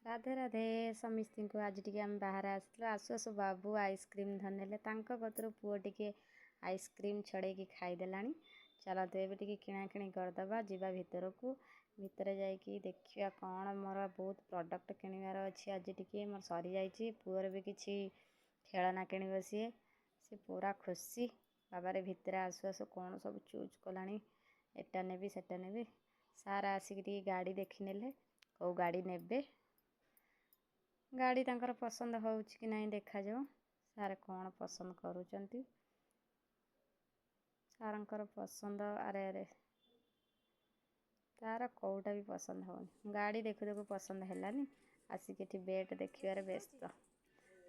राधे राधे समस्ती को आज टी आम बाहर आसलु आसु आसु बाबू आइसक्रीम धरने कतरू पुओ टी आइसक्रीम छड़े खाईदेला। चलो तो ये टी किणा किणी करदे जीवा भितर को भितर जाकि देखा कौन मोर बहुत प्रोडक्ट किणवार अच्छी आज टी मोर सरी जाइए पुअर भी किसी खेलना किणव सी पूरा खुशी बाबारे भितर आसु आसु कौन सब चूज कला एटा नेबी सेटा नेबी सार आसिक गाड़ी देखने कौ गाड़ी नेबे गाड़ी तांकर पसंद हो कि नहीं देखा जाओ सारे कौन पसंद करुँच सारंकर पसंद अरे अरे तार कौटा भी पसंद होनी गाड़ी देखु देखु पसंद है आसिक बेट देखिबार व्यस्त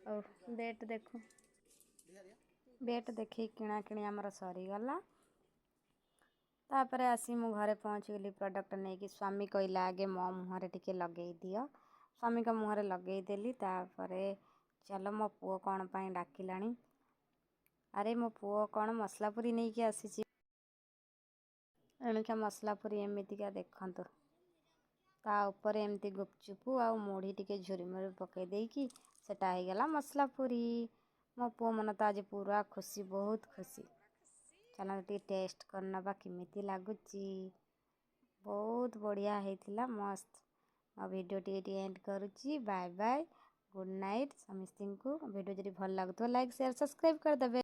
और बेट देखु बेट देखी किणा किणी आमर सरीगला तापर आसी मु घरे पहुँचीगली प्रोडक्ट नहीं कि स्वामी कहला आगे मो मुहर टिके लगे दियो स्वामी का मुहर लगेदेली तापर चलो मो पुओ कौन पाई डाकिलानी अरे मो पुओ कौन मसला पूरी नहीं कि आसी एणिका मसला पूरी एमतीका देखंतु ता ऊपर एमती गुपचुपु आ मुढ़ी टिके झुरीमुरी पकई देकी सेटा हो गला मसला पूरी मो पुओ मन तो आज पूरा खुशी बहुत खुशी चलो टे टेस्ट करनबा किमिति लागुची बहुत बढ़िया होइथिला मस्त आ वीडियो टी एंड करुची बाय बाय गुड नाइट समस्ती को वीडियो जदि भल लागुथो लाइक शेयर सब्सक्राइब कर देबे।